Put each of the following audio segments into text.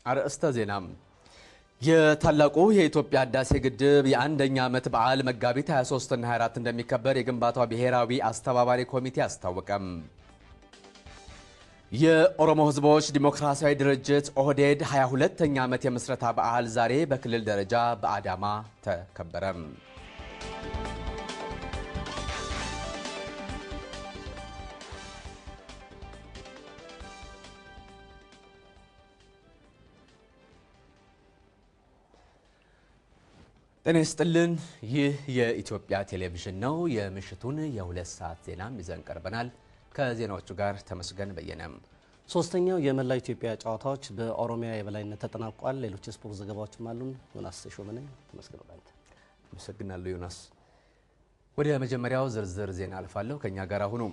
አርእስተ ዜና የታላቁ የኢትዮጵያ ህዳሴ ግድብ የአንደኛ ዓመት በዓል መጋቢት 23 እና 24 እንደሚከበር የግንባታው ብሔራዊ አስተባባሪ ኮሚቴ አስታወቀም። የኦሮሞ ህዝቦች ዲሞክራሲያዊ ድርጅት ኦህዴድ 22ኛ ዓመት የምስረታ በዓል ዛሬ በክልል ደረጃ በአዳማ ተከበረም። ጤና ይስጥልን። ይህ የኢትዮጵያ ቴሌቪዥን ነው። የምሽቱን የ2 ሰዓት ዜናም ይዘን ቀርበናል። ከዜናዎቹ ጋር ተመስገን በየነም። ሶስተኛው የመላው ኢትዮጵያ ጨዋታዎች በኦሮሚያ የበላይነት ተጠናቋል። ሌሎች ስፖርት ዘገባዎችም አሉን። ዮናስ ሾመነኝ ተመስገን ወዳንተ። አመሰግናለሁ ዮናስ። ወደ መጀመሪያው ዝርዝር ዜና አልፋለሁ። ከኛ ጋር ሁኑ።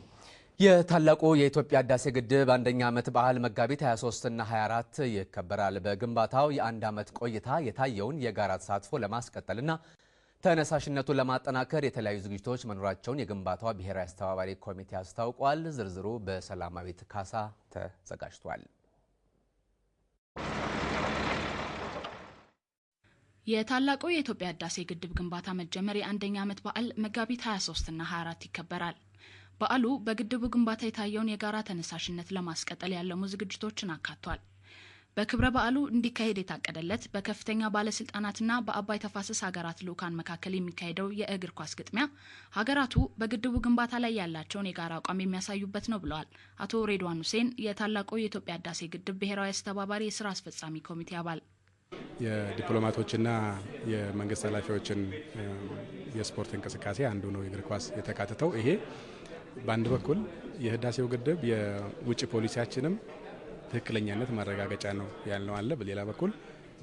የታላቁ የኢትዮጵያ ህዳሴ ግድብ አንደኛ ዓመት በዓል መጋቢት 23 እና 24 ይከበራል። በግንባታው የአንድ ዓመት ቆይታ የታየውን የጋራ ተሳትፎ ለማስቀጠልና ተነሳሽነቱን ለማጠናከር የተለያዩ ዝግጅቶች መኖራቸውን የግንባታው ብሔራዊ አስተባባሪ ኮሚቴ አስታውቋል። ዝርዝሩ በሰላማዊት ካሳ ተዘጋጅቷል። የታላቁ የኢትዮጵያ ህዳሴ ግድብ ግንባታ መጀመር የአንደኛ ዓመት በዓል መጋቢት 23 እና 24 ይከበራል። በዓሉ በግድቡ ግንባታ የታየውን የጋራ ተነሳሽነት ለማስቀጠል ያለሙ ዝግጅቶችን አካቷል። በክብረ በዓሉ እንዲካሄድ የታቀደለት በከፍተኛ ባለስልጣናትና በአባይ ተፋሰስ ሀገራት ልዑካን መካከል የሚካሄደው የእግር ኳስ ግጥሚያ ሀገራቱ በግድቡ ግንባታ ላይ ያላቸውን የጋራ አቋም የሚያሳዩበት ነው ብለዋል አቶ ሬድዋን ሁሴን የታላቁ የኢትዮጵያ ህዳሴ ግድብ ብሔራዊ አስተባባሪ የስራ አስፈጻሚ ኮሚቴ አባል። የዲፕሎማቶችና የመንግስት ኃላፊዎችን የስፖርት እንቅስቃሴ አንዱ ነው የእግር ኳስ የተካተተው። ይሄ በአንድ በኩል የህዳሴው ግድብ የውጭ ፖሊሲያችንም ትክክለኛነት ማረጋገጫ ነው ያልነው አለ። በሌላ በኩል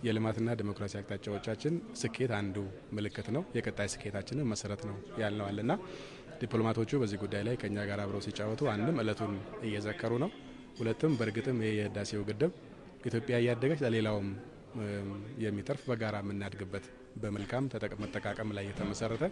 የልማትና ዲሞክራሲ አቅጣጫዎቻችን ስኬት አንዱ ምልክት ነው፣ የቀጣይ ስኬታችንን መሰረት ነው ያልነው አለና ዲፕሎማቶቹ በዚህ ጉዳይ ላይ ከኛ ጋር አብረው ሲጫወቱ አንድም እለቱን እየዘከሩ ነው፣ ሁለትም በእርግጥም የህዳሴው ግድብ ኢትዮጵያ እያደገች ለሌላውም የሚተርፍ በጋራ የምናድግበት በመልካም መጠቃቀም ላይ የተመሰረተ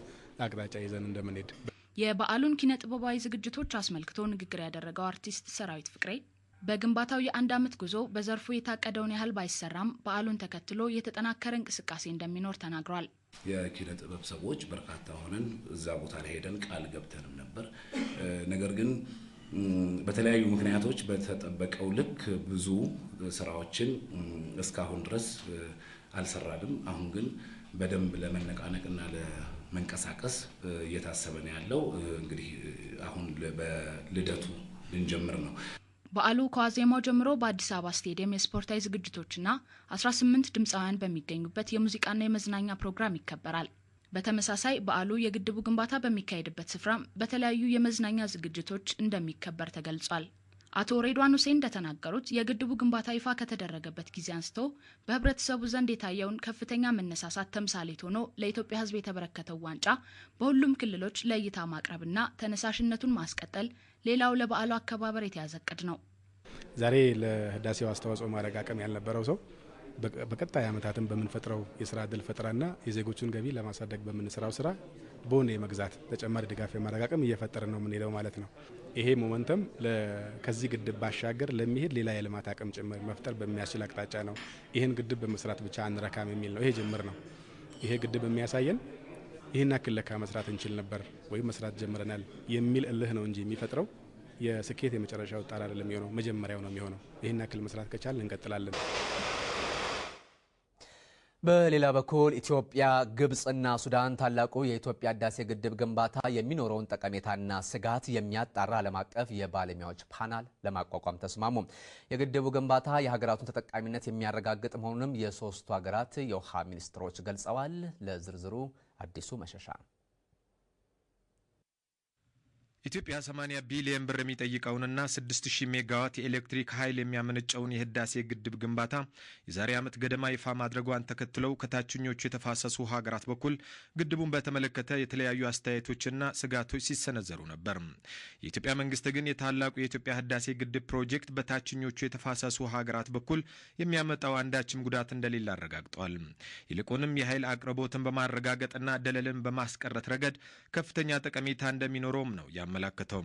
አቅጣጫ ይዘን እንደምንሄድ የበዓሉን ኪነ ጥበባዊ ዝግጅቶች አስመልክቶ ንግግር ያደረገው አርቲስት ሰራዊት ፍቅሬ በግንባታው የአንድ ዓመት ጉዞ በዘርፉ የታቀደውን ያህል ባይሰራም በዓሉን ተከትሎ የተጠናከረ እንቅስቃሴ እንደሚኖር ተናግሯል። የኪነ ጥበብ ሰዎች በርካታ ሆነን እዛ ቦታ ላይ ሄደን ቃል ገብተንም ነበር። ነገር ግን በተለያዩ ምክንያቶች በተጠበቀው ልክ ብዙ ስራዎችን እስካሁን ድረስ አልሰራንም። አሁን ግን በደንብ ለመነቃነቅና መንቀሳቀስ እየታሰበ ነው ያለው። እንግዲህ አሁን በልደቱ ልንጀምር ነው። በዓሉ ከዋዜማው ጀምሮ በአዲስ አበባ ስቴዲየም የስፖርታዊ ዝግጅቶችና 18 ድምፃውያን በሚገኙበት የሙዚቃና የመዝናኛ ፕሮግራም ይከበራል። በተመሳሳይ በዓሉ የግድቡ ግንባታ በሚካሄድበት ስፍራ በተለያዩ የመዝናኛ ዝግጅቶች እንደሚከበር ተገልጿል። አቶ ሬድዋን ሁሴን እንደተናገሩት የግድቡ ግንባታ ይፋ ከተደረገበት ጊዜ አንስቶ በህብረተሰቡ ዘንድ የታየውን ከፍተኛ መነሳሳት ተምሳሌት ሆኖ ለኢትዮጵያ ህዝብ የተበረከተው ዋንጫ በሁሉም ክልሎች ለእይታ ማቅረብና ተነሳሽነቱን ማስቀጠል ሌላው ለበዓሉ አከባበር የተያዘ እቅድ ነው። ዛሬ ለህዳሴው አስተዋጽኦ ማድረግ አቅም ያልነበረው ሰው በቀጣይ ዓመታትን በምንፈጥረው የስራ ዕድል ፈጠራና የዜጎቹን ገቢ ለማሳደግ በምንሰራው ስራ ቦን የመግዛት ተጨማሪ ድጋፍ የማረጋገጥ እየፈጠርን ነው የምንሄደው ማለት ነው። ይሄ ሞመንተም ከዚህ ግድብ ባሻገር ለሚሄድ ሌላ የልማት አቅም ጭምር መፍጠር በሚያስችል አቅጣጫ ነው። ይህን ግድብ በመስራት ብቻ አንረካም የሚል ነው። ይሄ ጅምር ነው። ይሄ ግድብ የሚያሳየን ይህን ያክል ለካ መስራት እንችል ነበር ወይም መስራት ጀምረናል የሚል እልህ ነው እንጂ የሚፈጥረው የስኬት የመጨረሻው ጣራ አይደለም የሚሆነው፣ መጀመሪያው ነው የሚሆነው። ይህን ያክል መስራት ከቻልን እንቀጥላለን። በሌላ በኩል ኢትዮጵያ፣ ግብጽና ሱዳን ታላቁ የኢትዮጵያ ህዳሴ ግድብ ግንባታ የሚኖረውን ጠቀሜታና ስጋት የሚያጣራ ዓለም አቀፍ የባለሙያዎች ፓናል ለማቋቋም ተስማሙ። የግድቡ ግንባታ የሀገራቱን ተጠቃሚነት የሚያረጋግጥ መሆኑንም የሶስቱ ሀገራት የውሃ ሚኒስትሮች ገልጸዋል። ለዝርዝሩ አዲሱ መሸሻ። ኢትዮጵያ 80 ቢሊዮን ብር የሚጠይቀውንና 6000 ሜጋዋት የኤሌክትሪክ ኃይል የሚያመነጨውን የህዳሴ ግድብ ግንባታ የዛሬ ዓመት ገደማ ይፋ ማድረጓን ተከትለው ከታችኞቹ የተፋሰሱ ሀገራት በኩል ግድቡን በተመለከተ የተለያዩ አስተያየቶችና ስጋቶች ሲሰነዘሩ ነበር። የኢትዮጵያ መንግስት ግን የታላቁ የኢትዮጵያ ህዳሴ ግድብ ፕሮጀክት በታችኞቹ የተፋሰሱ ሀገራት በኩል የሚያመጣው አንዳችም ጉዳት እንደሌለ አረጋግጧል። ይልቁንም የኃይል አቅርቦትን በማረጋገጥና ደለልን በማስቀረት ረገድ ከፍተኛ ጠቀሜታ እንደሚኖረውም ነው ያመላከተው።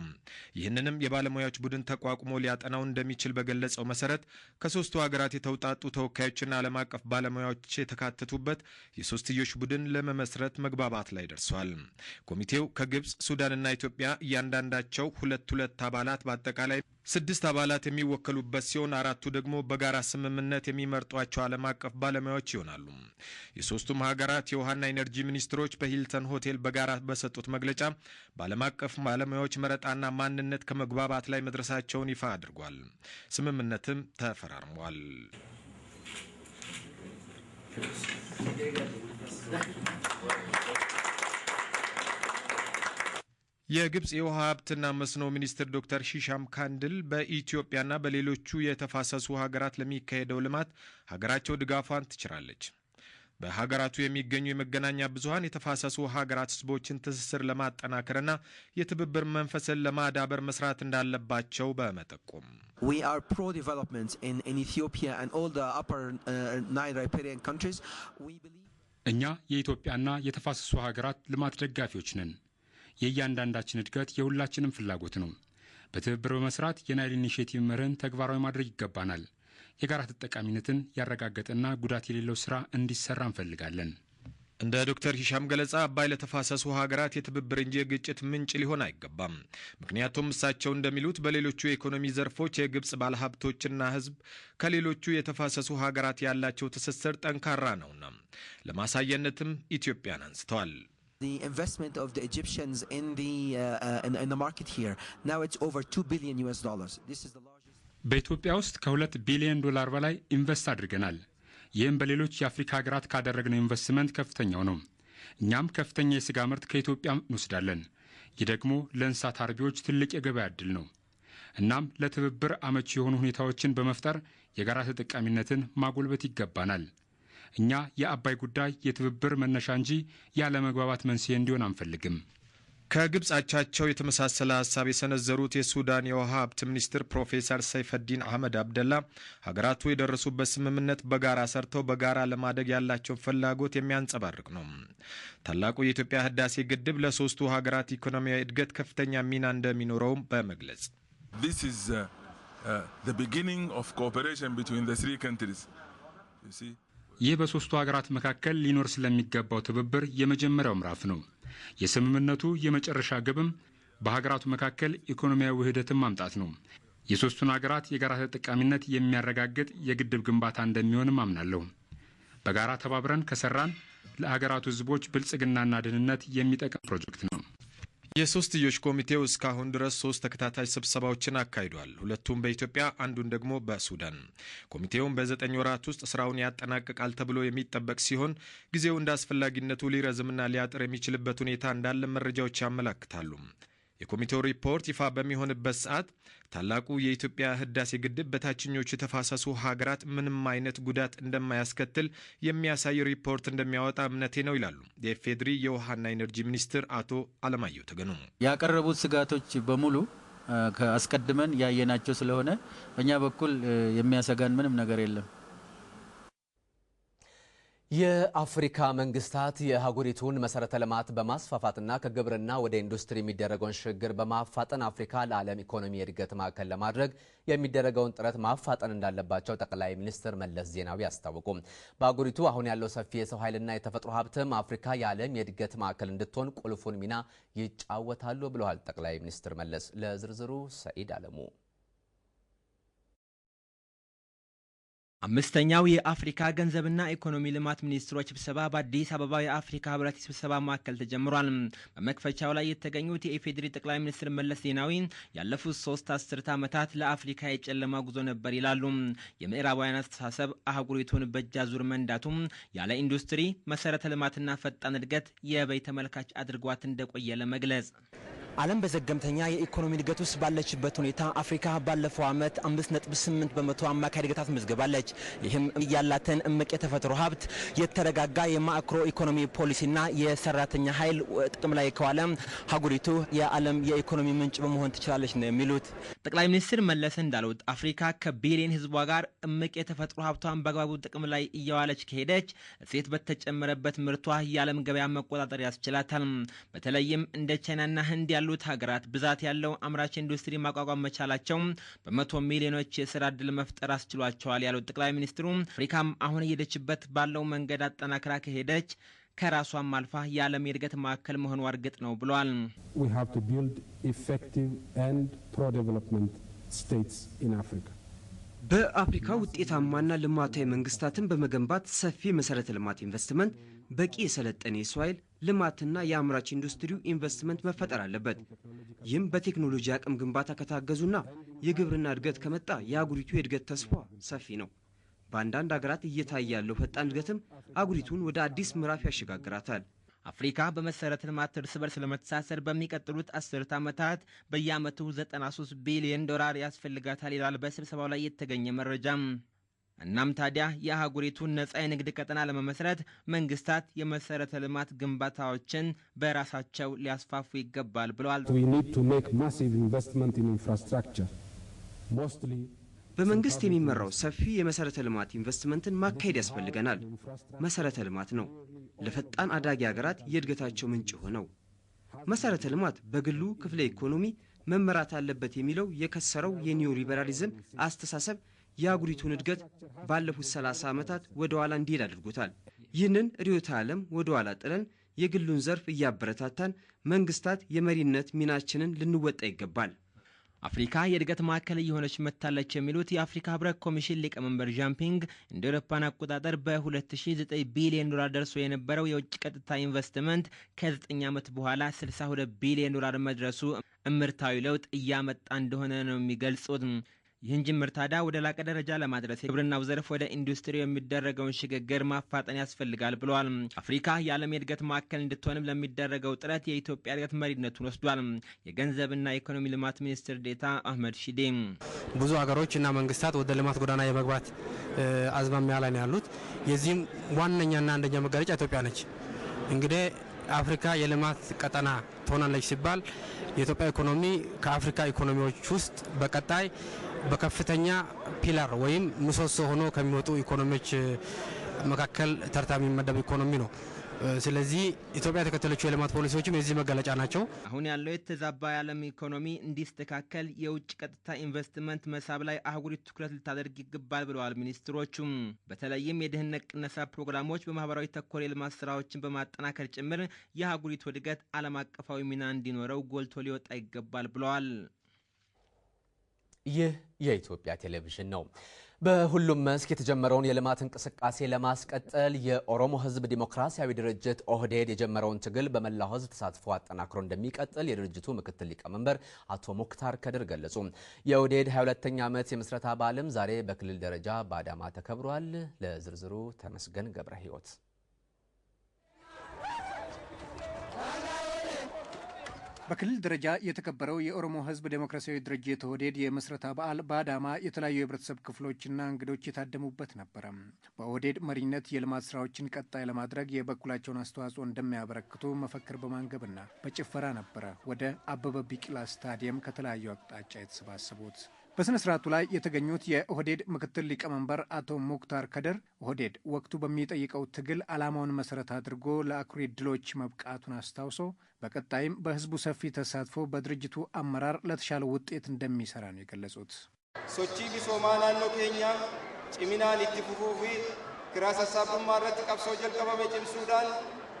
ይህንንም የባለሙያዎች ቡድን ተቋቁሞ ሊያጠናው እንደሚችል በገለጸው መሰረት ከሶስቱ ሀገራት የተውጣጡ ተወካዮችና ዓለም አቀፍ ባለሙያዎች የተካተቱበት የሶስትዮሽ ቡድን ለመመስረት መግባባት ላይ ደርሷል። ኮሚቴው ከግብጽ፣ ሱዳንና ኢትዮጵያ እያንዳንዳቸው ሁለት አባላት በአጠቃላይ 6 አባላት የሚወከሉበት ሲሆን 4ቱ ደግሞ በጋራ ስምምነት የሚመርጧቸው ዓለም አቀፍ ባለሙያዎች ይሆናሉ። የሶስቱም ሀገራት የውሃና ኢነርጂ ሚኒስትሮች በሂልተን ሆቴል በጋራ በሰጡት መግለጫ በዓለም አቀፍ ባለሙያዎች መረጣና ማንነት ከመግባባት ላይ መድረሳቸውን ይፋ አድርጓል። ስምምነትም ተፈራርሟል። የግብጽ የውሃ ሀብትና መስኖ ሚኒስትር ዶክተር ሂሻም ካንድል በኢትዮጵያና በሌሎቹ የተፋሰሱ ሀገራት ለሚካሄደው ልማት ሀገራቸው ድጋፏን ትችራለች። በሀገራቱ የሚገኙ የመገናኛ ብዙሃን የተፋሰሱ ሀገራት ህዝቦችን ትስስር ለማጠናከርና የትብብር መንፈስን ለማዳበር መስራት እንዳለባቸው በመጠቆም We are pro-development in Ethiopia and all the upper Nile riparian countries. እኛ የኢትዮጵያና የተፋሰሱ ሀገራት ልማት ደጋፊዎች ነን። የእያንዳንዳችን እድገት የሁላችንም ፍላጎት ነው። በትብብር በመስራት የናይል ኢኒሼቲቭ መርህን ተግባራዊ ማድረግ ይገባናል። የጋራ ተጠቃሚነትን ያረጋገጠና ጉዳት የሌለው ስራ እንዲሰራ እንፈልጋለን። እንደ ዶክተር ሂሻም ገለጻ አባይ ለተፋሰሱ ሀገራት የትብብር እንጂ የግጭት ምንጭ ሊሆን አይገባም። ምክንያቱም እሳቸው እንደሚሉት በሌሎቹ የኢኮኖሚ ዘርፎች የግብጽ ባለሀብቶችና ህዝብ ከሌሎቹ የተፋሰሱ ሀገራት ያላቸው ትስስር ጠንካራ ነውና ለማሳየነትም ኢትዮጵያን አንስተዋል። The investment of the Egyptians in the market here now it's over $2 billion. This is the largest. በኢትዮጵያ ውስጥ ከ2 ቢሊዮን ዶላር በላይ ኢንቨስት አድርገናል። ይህም በሌሎች የአፍሪካ ሀገራት ካደረግነው ኢንቨስትመንት ከፍተኛው ነው። እኛም ከፍተኛ የስጋ ምርት ከኢትዮጵያ እንወስዳለን። ይህ ደግሞ ለእንስሳት አርቢዎች ትልቅ የገበያ ዕድል ነው። እናም ለትብብር አመቺ የሆኑ ሁኔታዎችን በመፍጠር የጋራ ተጠቃሚነትን ማጎልበት ይገባናል። እኛ የአባይ ጉዳይ የትብብር መነሻ እንጂ ያለመግባባት መንስኤ እንዲሆን አንፈልግም። ከግብጽ አቻቸው የተመሳሰለ ሀሳብ የሰነዘሩት የሱዳን የውሃ ሀብት ሚኒስትር ፕሮፌሰር ሰይፈዲን አህመድ አብደላ ሀገራቱ የደረሱበት ስምምነት በጋራ ሰርተው በጋራ ለማደግ ያላቸው ፍላጎት የሚያንጸባርቅ ነው። ታላቁ የኢትዮጵያ ህዳሴ ግድብ ለሶስቱ ሀገራት ኢኮኖሚያዊ እድገት ከፍተኛ ሚና እንደሚኖረውም በመግለጽ This is the beginning of cooperation between the three countries. You see? ይህ በሶስቱ ሀገራት መካከል ሊኖር ስለሚገባው ትብብር የመጀመሪያው ምዕራፍ ነው። የስምምነቱ የመጨረሻ ግብም በሀገራቱ መካከል ኢኮኖሚያዊ ውህደትን ማምጣት ነው። የሶስቱን ሀገራት የጋራ ተጠቃሚነት የሚያረጋግጥ የግድብ ግንባታ እንደሚሆንም አምናለሁ። በጋራ ተባብረን ከሰራን ለሀገራቱ ህዝቦች ብልጽግናና ደህንነት የሚጠቅም ፕሮጀክት ነው። የሶስትዮሽ ኮሚቴው እስካሁን ድረስ 3 ተከታታይ ስብሰባዎችን አካሂዷል። ሁለቱም በኢትዮጵያ አንዱን ደግሞ በሱዳን። ኮሚቴውም በ9 ወራት ውስጥ ስራውን ያጠናቅቃል ተብሎ የሚጠበቅ ሲሆን ጊዜው እንደ አስፈላጊነቱ ሊረዝምና ሊያጥር የሚችልበት ሁኔታ እንዳለ መረጃዎች ያመለክታሉ። የኮሚቴው ሪፖርት ይፋ በሚሆንበት ሰዓት ታላቁ የኢትዮጵያ ህዳሴ ግድብ በታችኞቹ የተፋሰሱ ሀገራት ምንም አይነት ጉዳት እንደማያስከትል የሚያሳይ ሪፖርት እንደሚያወጣ እምነቴ ነው ይላሉ የኢፌዴሪ የውሃና ኢነርጂ ሚኒስትር አቶ አለማየሁ ተገኑ። ያቀረቡት ስጋቶች በሙሉ አስቀድመን ያየናቸው ስለሆነ በእኛ በኩል የሚያሰጋን ምንም ነገር የለም። የአፍሪካ መንግስታት የሀገሪቱን መሰረተ ልማት በማስፋፋትና ከግብርና ወደ ኢንዱስትሪ የሚደረገውን ሽግግር በማፋጠን አፍሪካ ለዓለም ኢኮኖሚ የእድገት ማዕከል ለማድረግ የሚደረገውን ጥረት ማፋጠን እንዳለባቸው ጠቅላይ ሚኒስትር መለስ ዜናዊ አስታወቁ። በሀገሪቱ አሁን ያለው ሰፊ የሰው ኃይልና የተፈጥሮ ሀብትም አፍሪካ የዓለም የእድገት ማዕከል እንድትሆን ቁልፉን ሚና ይጫወታሉ ብለዋል ጠቅላይ ሚኒስትር መለስ። ለዝርዝሩ ሰኢድ አለሙ። አምስተኛው የአፍሪካ ገንዘብና ኢኮኖሚ ልማት ሚኒስትሮች ስብሰባ በአዲስ አበባ የአፍሪካ ህብረት ስብሰባ ማዕከል ተጀምሯል። በመክፈቻው ላይ የተገኙት የኢፌዴሪ ጠቅላይ ሚኒስትር መለስ ዜናዊ ያለፉት 3 አስርተ ዓመታት ለአፍሪካ የጨለማ ጉዞ ነበር ይላሉ። የምዕራባውያን አስተሳሰብ አህጉሪቱን በእጅ አዙር መንዳቱም ያለ ኢንዱስትሪ መሰረተ ልማትና ፈጣን እድገት የበይ ተመልካች አድርጓት እንደቆየ ለመግለጽ ዓለም በዘገምተኛ የኢኮኖሚ እድገት ውስጥ ባለችበት ሁኔታ አፍሪካ ባለፈው ዓመት 5.8% አማካይ እድገት አስመዝግባለች። ይህም ያላትን እምቅ የተፈጥሮ ሀብት የተረጋጋ የማክሮ ኢኮኖሚ ፖሊሲና የሰራተኛ ኃይል ጥቅም ላይ ከዋለ ሀገሪቱ የዓለም የኢኮኖሚ ምንጭ በመሆን ትችላለች ነው የሚሉት ጠቅላይ ሚኒስትር መለስ እንዳሉት አፍሪካ ከቢሊየን ህዝቧ ጋር እምቅ የተፈጥሮ ሀብቷን በአግባቡ ጥቅም ላይ እያዋለች ከሄደች እሴት በተጨመረበት ምርቷ የዓለም ገበያ መቆጣጠር ያስችላታል። በተለይም እንደ ቻይናና ህንድ ያሉት ሀገራት ብዛት ያለው አምራች ኢንዱስትሪ ማቋቋም መቻላቸው በመቶ ሚሊዮኖች የስራ ዕድል መፍጠር አስችሏቸዋል ያሉት ጠቅላይ ሚኒስትሩ አፍሪካም አሁን እየሄደችበት ባለው መንገድ አጠናክራ ከሄደች ከራሷም አልፋ የዓለም የእድገት ማዕከል መሆኗ እርግጥ ነው ብለዋል። We have to build effective and pro-development states in Africa. በአፍሪካ ውጤታማና ልማታዊ መንግስታትን በመገንባት ሰፊ መሰረተ ልማት ኢንቨስትመንት፣ በቂ የሰለጠነ የሰው ኃይል ልማትና የአምራች ኢንዱስትሪው ኢንቨስትመንት መፈጠር አለበት። ይህም በቴክኖሎጂ አቅም ግንባታ ከታገዙና የግብርና እድገት ከመጣ የአህጉሪቱ የእድገት ተስፋ ሰፊ ነው። በአንዳንድ ሀገራት እየታየ ያለው ፈጣን እድገትም አህጉሪቱን ወደ አዲስ ምዕራፍ ያሸጋግራታል። አፍሪካ በመሰረተ ልማት እርስ በርስ ለመተሳሰር በሚቀጥሉት 10 ዓመታት በየዓመቱ $93 ቢሊዮን ያስፈልጋታል ይላል በስብሰባው ላይ የተገኘ መረጃ። እናም ታዲያ የአህጉሪቱን ነጻ የንግድ ቀጠና ለመመስረት መንግስታት የመሰረተ ልማት ግንባታዎችን በራሳቸው ሊያስፋፉ ይገባል ብለዋል። We need to make massive investment in infrastructure, mostly በመንግስት የሚመራው ሰፊ የመሰረተ ልማት ኢንቨስትመንትን ማካሄድ ያስፈልገናል። መሰረተ ልማት ነው ለፈጣን አዳጊ ሀገራት የእድገታቸው ምንጭ ሆነው። መሰረተ ልማት በግሉ ክፍለ ኢኮኖሚ መመራት አለበት የሚለው የከሰረው የኒዮ ሊበራሊዝም አስተሳሰብ የአህጉሪቱን እድገት ባለፉት 30 ዓመታት ወደ ኋላ እንዲሄድ አድርጎታል። ይህንን ርዕዮተ ዓለም ወደ ኋላ ጥለን የግሉን ዘርፍ እያበረታታን መንግስታት የመሪነት ሚናችንን ልንወጣ ይገባል። አፍሪካ የእድገት ማዕከል እየሆነች መጥታለች የሚሉት የአፍሪካ ህብረት ኮሚሽን ሊቀመንበር ዣምፒንግ እንደ አውሮፓውያን አቆጣጠር በ2009 ቢሊዮን ደርሶ የነበረው የውጭ ቀጥታ ኢንቨስትመንት ከ9 ዓመት በኋላ $62 ቢሊዮን መድረሱ እምርታዊ ለውጥ እያመጣ እንደሆነ ነው የሚገልጹት። ይህን ጅምር ታዲያ ወደ ላቀ ደረጃ ለማድረስ የግብርናው ዘርፍ ወደ ኢንዱስትሪው የሚደረገውን ሽግግር ማፋጠን ያስፈልጋል ብለዋል። አፍሪካ የዓለም የእድገት ማዕከል እንድትሆንም ለሚደረገው ጥረት የኢትዮጵያ እድገት መሪነቱን ወስዷል። የገንዘብና ኢኮኖሚ ልማት ሚኒስትር ዴታ አህመድ ሺዴ ብዙ ሀገሮች እና መንግስታት ወደ ልማት ጎዳና የመግባት አዝማሚያ ላይ ነው ያሉት። የዚህም ዋነኛና አንደኛ መጋለጫ ኢትዮጵያ ነች። እንግዲህ አፍሪካ የልማት ቀጠና ትሆናለች ሲባል የኢትዮጵያ ኢኮኖሚ ከአፍሪካ ኢኮኖሚዎች ውስጥ በቀጣይ በከፍተኛ ፒላር ወይም ምሰሶ ሆኖ ከሚወጡ ኢኮኖሚዎች መካከል ተርታ የሚመደብ ኢኮኖሚ ነው። ስለዚህ ኢትዮጵያ የተከተለችው የልማት ፖሊሲዎችም የዚህ መገለጫ ናቸው። አሁን ያለው የተዛባ የዓለም ኢኮኖሚ እንዲስተካከል የውጭ ቀጥታ ኢንቨስትመንት መሳብ ላይ አህጉሪቱ ትኩረት ልታደርግ ይገባል ብለዋል ሚኒስትሮቹም። በተለይም የድህነት ቅነሳ ፕሮግራሞች በማህበራዊ ተኮር የልማት ስራዎችን በማጠናከር ጭምር የአህጉሪቱ እድገት ዓለም አቀፋዊ ሚና እንዲኖረው ጎልቶ ሊወጣ ይገባል ብለዋል። ይህ የኢትዮጵያ ቴሌቪዥን ነው። በሁሉም መስክ የተጀመረውን የልማት እንቅስቃሴ ለማስቀጠል የኦሮሞ ሕዝብ ዲሞክራሲያዊ ድርጅት ኦህዴድ የጀመረውን ትግል በመላው ሕዝብ ተሳትፎ አጠናክሮ እንደሚቀጥል የድርጅቱ ምክትል ሊቀመንበር አቶ ሙክታር ከድር ገለጹ። የኦህዴድ 22ኛ ዓመት የምስረታ በዓልም ዛሬ በክልል ደረጃ በአዳማ ተከብሯል። ለዝርዝሩ ተመስገን ገብረ ሕይወት። በክልል ደረጃ የተከበረው የኦሮሞ ሕዝብ ዴሞክራሲያዊ ድርጅት ኦህዴድ የምስረታ በዓል በአዳማ የተለያዩ የህብረተሰብ ክፍሎችና እንግዶች የታደሙበት ነበረ። በኦህዴድ መሪነት የልማት ስራዎችን ቀጣይ ለማድረግ የበኩላቸውን አስተዋጽኦ እንደሚያበረክቱ መፈክር በማንገብና በጭፈራ ነበረ ወደ አበበ ቢቂላ ስታዲየም ከተለያዩ አቅጣጫ የተሰባሰቡት። በስነ ስርዓቱ ላይ የተገኙት የኦህዴድ ምክትል ሊቀመንበር አቶ ሙክታር ከድር ኦህዴድ ወቅቱ በሚጠይቀው ትግል ዓላማውን መሰረት አድርጎ ለአኩሪ ድሎች መብቃቱን አስታውሶ በቀጣይም በህዝቡ ሰፊ ተሳትፎ በድርጅቱ አመራር ለተሻለ ውጤት እንደሚሰራ ነው የገለጹት። ሶቺ ቢሶማ ናኖ ኬኛ ጭሚናን ኢትፉፉፊ ክራሳሳቡማ ረት ቀብሰው ጀልቀበመ ጭምሱዳን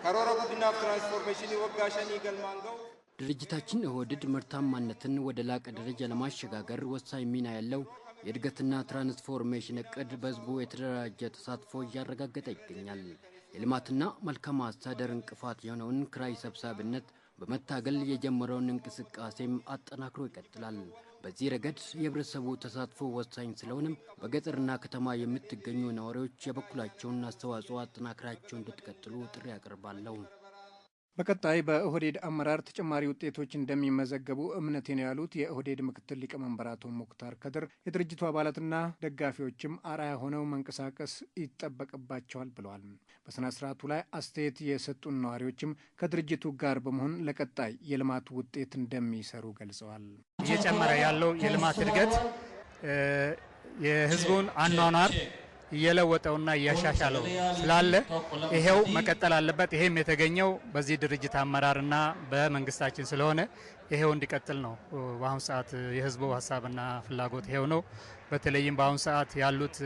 ከሮረ ጉድናፍ ትራንስፎርሜሽን ወጋሸኒ ገልማንገው ድርጅታችን ኦህዴድ ምርታማነትን ወደ ላቀ ደረጃ ለማሸጋገር ወሳኝ ሚና ያለው የእድገትና ትራንስፎርሜሽን እቅድ በህዝቡ የተደራጀ ተሳትፎ እያረጋገጠ ይገኛል። የልማትና መልካም አስተዳደር እንቅፋት የሆነውን ክራይ ሰብሳቢነት በመታገል የጀመረውን እንቅስቃሴም አጠናክሮ ይቀጥላል። በዚህ ረገድ የህብረተሰቡ ተሳትፎ ወሳኝ ስለሆነም በገጠርና ከተማ የምትገኙ ነዋሪዎች የበኩላቸውን አስተዋጽኦ አጠናክራቸው እንድትቀጥሉ ጥሪ ያቀርባለሁ። በቀጣይ በኦህዴድ አመራር ተጨማሪ ውጤቶች እንደሚመዘገቡ እምነቴ ነው ያሉት የኦህዴድ ምክትል ሊቀመንበር አቶ ሙክታር ከድር የድርጅቱ አባላትና ደጋፊዎችም አርአያ ሆነው መንቀሳቀስ ይጠበቅባቸዋል ብለዋል። በስነ ስርዓቱ ላይ አስተያየት የሰጡን ነዋሪዎችም ከድርጅቱ ጋር በመሆን ለቀጣይ የልማት ውጤት እንደሚሰሩ ገልጸዋል። እየጨመረ ያለው የልማት እድገት የህዝቡን አኗኗር እየለወጠውና እያሻሻለው ስላለ ይሄው መቀጠል አለበት። ይሄም የተገኘው በዚህ ድርጅት አመራርና በመንግስታችን ስለሆነ ይሄው እንዲቀጥል ነው። በአሁን ሰዓት የህዝቡ ሀሳብና ፍላጎት ይሄው ነው። በተለይም በአሁን ሰዓት ያሉት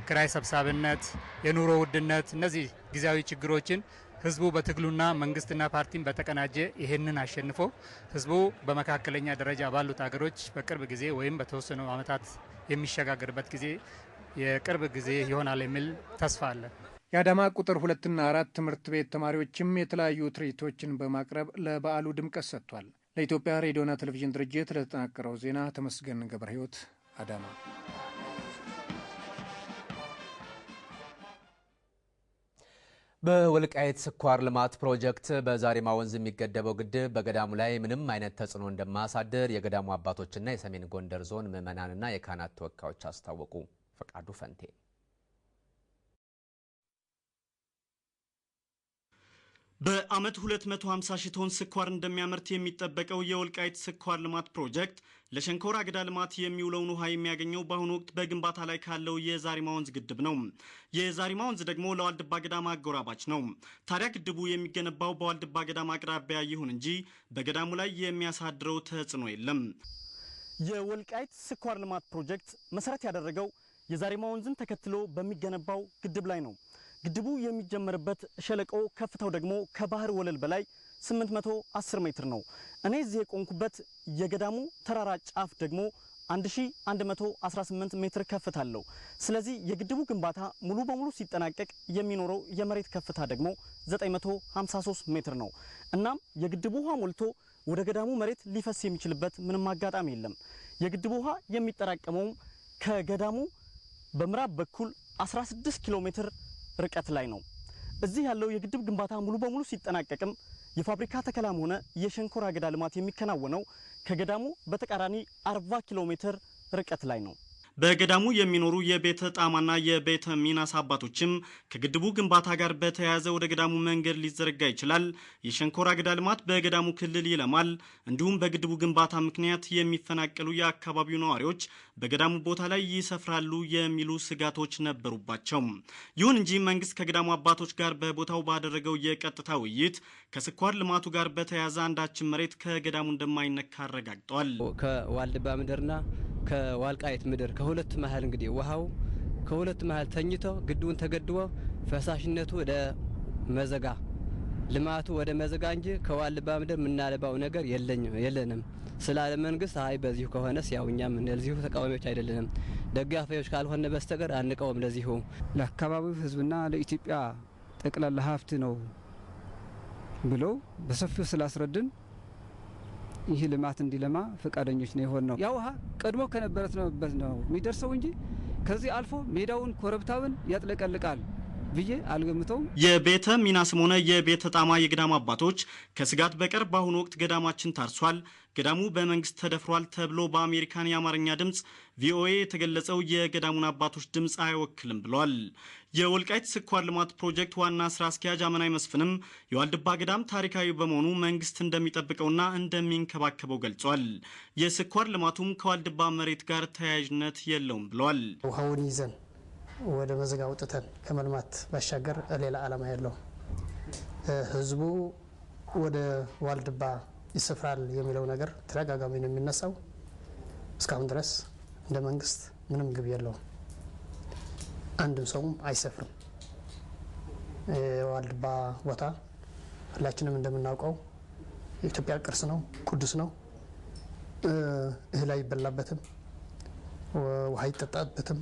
ክራይ ሰብሳቢነት፣ የኑሮ ውድነት፣ እነዚህ ጊዜያዊ ችግሮችን ህዝቡ በትግሉና መንግስትና ፓርቲን በተቀናጀ ይሄንን አሸንፎ ህዝቡ በመካከለኛ ደረጃ ባሉት ሀገሮች በቅርብ ጊዜ ወይም በተወሰኑ ዓመታት የሚሸጋገርበት ጊዜ የቅርብ ጊዜ ይሆናል የሚል ተስፋ አለ። የአዳማ ቁጥር 2 እና 4 ትምህርት ቤት ተማሪዎችም የተለያዩ ትርኢቶችን በማቅረብ ለበዓሉ ድምቀት ሰጥቷል። ለኢትዮጵያ ሬዲዮና ቴሌቪዥን ድርጅት ለተጠናቀረው ዜና ተመስገን ገብረ ህይወት አዳማ። በወልቃይት ስኳር ልማት ፕሮጀክት በዛሪማ ወንዝ የሚገደበው ግድብ በገዳሙ ላይ ምንም አይነት ተጽዕኖ እንደማያሳድር የገዳሙ አባቶችና የሰሜን ጎንደር ዞን ምዕመናንና የካህናት ተወካዮች አስታወቁ። ፈቃዱ ፈንቴ በአመት 250 ሺህ ቶን ስኳር እንደሚያመርት የሚጠበቀው የወልቃይት ስኳር ልማት ፕሮጀክት ለሸንኮራ አገዳ ልማት የሚውለውን ውሃ የሚያገኘው በአሁኑ ወቅት በግንባታ ላይ ካለው የዛሪማ ወንዝ ግድብ ነው። የዛሪማ ወንዝ ደግሞ ለዋልድባ ገዳም አጎራባች ነው። ታዲያ ግድቡ የሚገነባው በዋልድባ ገዳም አቅራቢያ ይሁን እንጂ በገዳሙ ላይ የሚያሳድረው ተጽዕኖ የለም። የወልቃይት ስኳር ልማት ፕሮጀክት መሰረት ያደረገው የዛሪማ ወንዝን ተከትሎ በሚገነባው ግድብ ላይ ነው። ግድቡ የሚጀመርበት ሸለቆ ከፍታው ደግሞ ከባህር ወለል በላይ 810 ሜትር ነው። እኔ እዚህ የቆምኩበት የገዳሙ ተራራ ጫፍ ደግሞ 1118 ሜትር ከፍታ አለው። ስለዚህ የግድቡ ግንባታ ሙሉ በሙሉ ሲጠናቀቅ የሚኖረው የመሬት ከፍታ ደግሞ 953 ሜትር ነው። እናም የግድቡ ውሃ ሞልቶ ወደ ገዳሙ መሬት ሊፈስ የሚችልበት ምንም አጋጣሚ የለም። የግድቡ ውሃ የሚጠራቀመው ከገዳሙ በምዕራብ በኩል 16 ኪሎ ሜትር ርቀት ላይ ነው። እዚህ ያለው የግድብ ግንባታ ሙሉ በሙሉ ሲጠናቀቅም የፋብሪካ ተከላም ሆነ የሸንኮራ አገዳ ልማት የሚከናወነው ከገዳሙ በተቃራኒ 40 ኪሎ ሜትር ርቀት ላይ ነው። በገዳሙ የሚኖሩ የቤተ ጣማና የቤተ ሚናስ አባቶችም ከግድቡ ግንባታ ጋር በተያያዘ ወደ ገዳሙ መንገድ ሊዘረጋ ይችላል፣ የሸንኮራ አገዳ ልማት በገዳሙ ክልል ይለማል፣ እንዲሁም በግድቡ ግንባታ ምክንያት የሚፈናቀሉ የአካባቢው ነዋሪዎች በገዳሙ ቦታ ላይ ይሰፍራሉ የሚሉ ስጋቶች ነበሩባቸው። ይሁን እንጂ መንግስት ከገዳሙ አባቶች ጋር በቦታው ባደረገው የቀጥታ ውይይት ከስኳር ልማቱ ጋር በተያያዘ አንዳችን መሬት ከገዳሙ እንደማይነካ አረጋግጧል። ከዋልድባ ምድርና ከዋልቃይት ምድር ከሁለት መሃል እንግዲህ ውሃው ከሁለት መሃል ተኝቶ ግድቡን ተገድቦ ፈሳሽነቱ ወደ መዘጋ ልማቱ ወደ መዘጋ እንጂ ከዋልድባ ምድር ምናለባው ነገር የለንም ስላለ መንግስት አይ በዚሁ ከሆነስ ያው እኛም ለዚሁ ተቃዋሚዎች አይደለንም ደጋፊዎች ካልሆነ በስተቀር አንቀውም ለዚሁ ለአካባቢው ህዝብና ለኢትዮጵያ ጠቅላላ ሀብት ነው ብሎ በሰፊው ስላስረድን ይህ ልማት እንዲለማ ፈቃደኞች ነው የሆነው። ያው ውሃ ቀድሞ ከነበረበት ነው የሚደርሰው እንጂ ከዚህ አልፎ ሜዳውን ኮረብታውን ያጥለቀልቃል ብዬ አልገምተውም። የቤተ ሚናስም ሆነ የቤተ ጣማ የገዳም አባቶች ከስጋት በቀር በአሁኑ ወቅት ገዳማችን ታርሷል፣ ገዳሙ በመንግስት ተደፍሯል ተብሎ በአሜሪካን የአማርኛ ድምፅ ቪኦኤ የተገለጸው የገዳሙን አባቶች ድምፅ አይወክልም ብሏል። የወልቃይት ስኳር ልማት ፕሮጀክት ዋና ስራ አስኪያጅ አመናይ መስፍንም የዋልድባ ገዳም ታሪካዊ በመሆኑ መንግስት እንደሚጠብቀውና እንደሚንከባከበው ገልጿል። የስኳር ልማቱም ከዋልድባ መሬት ጋር ተያያዥነት የለውም ብሏል። ውሃውን ይዘን ወደ መዘጋ አውጥተን ከመልማት ባሻገር ሌላ ዓላማ የለውም። ህዝቡ ወደ ዋልድባ ይሰፍራል የሚለው ነገር ተደጋጋሚ ነው የሚነሳው። እስካሁን ድረስ እንደ መንግስት ምንም ግብ የለውም። አንድም ሰውም አይሰፍርም። ዋልድባ ቦታ ሁላችንም እንደምናውቀው የኢትዮጵያ ቅርስ ነው፣ ቅዱስ ነው። እህል አይበላበትም፣ ውሃ አይጠጣበትም፣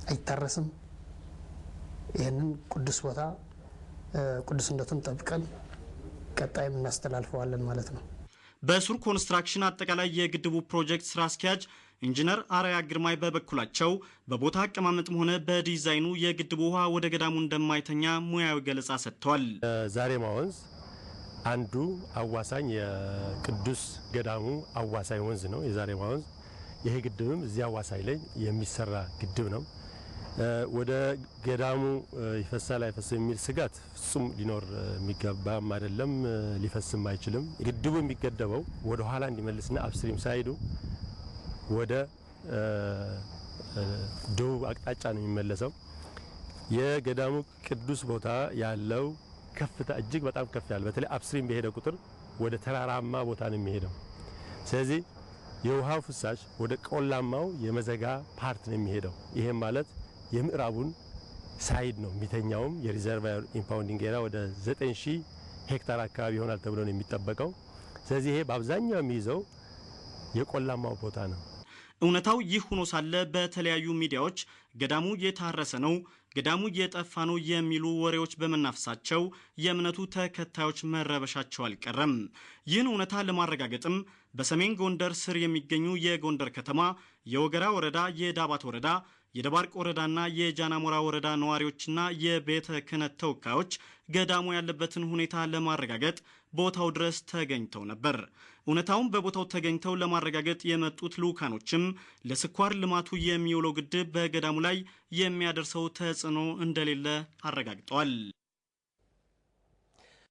አይታረስም። ይህንን ቅዱስ ቦታ ቅዱስነቱን ጠብቀን ቀጣይም እናስተላልፈዋለን ማለት ነው። በሱር ኮንስትራክሽን አጠቃላይ የግድቡ ፕሮጀክት ስራ አስኪያጅ ኢንጂነር አራያ ግርማይ በበኩላቸው በቦታ አቀማመጥም ሆነ በዲዛይኑ የግድቡ ውሃ ወደ ገዳሙ እንደማይተኛ ሙያዊ ገለጻ ሰጥተዋል። ዛሬማ ወንዝ አንዱ አዋሳኝ የቅዱስ ገዳሙ አዋሳኝ ወንዝ ነው የዛሬማ ወንዝ። ይሄ ግድብም እዚያ አዋሳኝ ላይ የሚሰራ ግድብ ነው። ወደ ገዳሙ ይፈሳል አይፈስም የሚል ስጋት ፍጹም ሊኖር የሚገባም አይደለም፣ ሊፈስም አይችልም። ግድቡ የሚገደበው ወደ ኋላ እንዲመልስና አፕስትሪም ሳይዱ ወደ ደቡብ አቅጣጫ ነው የሚመለሰው። የገዳሙ ቅዱስ ቦታ ያለው ከፍታ እጅግ በጣም ከፍ ያለ በተለይ አፕስትሪም በሄደ ቁጥር ወደ ተራራማ ቦታ ነው የሚሄደው። ስለዚህ የውሃው ፍሳሽ ወደ ቆላማው የመዘጋ ፓርት ነው የሚሄደው። ይሄም ማለት የምዕራቡን ሳይድ ነው የሚተኛውም። የሪዘርቫየር ኢምፓውንዲንግ ኤሪያ ወደ 9000 ሄክታር አካባቢ ይሆናል ተብሎ ነው የሚጠበቀው። ስለዚህ ይሄ በአብዛኛው የሚይዘው የቆላማው ቦታ ነው። እውነታው ይህ ሆኖ ሳለ በተለያዩ ሚዲያዎች ገዳሙ የታረሰ ነው፣ ገዳሙ የጠፋ ነው የሚሉ ወሬዎች በመናፈሳቸው የእምነቱ ተከታዮች መረበሻቸው አልቀረም። ይህን እውነታ ለማረጋገጥም በሰሜን ጎንደር ስር የሚገኙ የጎንደር ከተማ፣ የወገራ ወረዳ፣ የዳባት ወረዳ፣ የደባርቅ ወረዳና የጃናሞራ ወረዳ ነዋሪዎችና የቤተ ክህነት ተወካዮች ገዳሙ ያለበትን ሁኔታ ለማረጋገጥ ቦታው ድረስ ተገኝተው ነበር። እውነታውን በቦታው ተገኝተው ለማረጋገጥ የመጡት ልኡካኖችም ለስኳር ልማቱ የሚውለው ግድብ በገዳሙ ላይ የሚያደርሰው ተጽዕኖ እንደሌለ አረጋግጠዋል።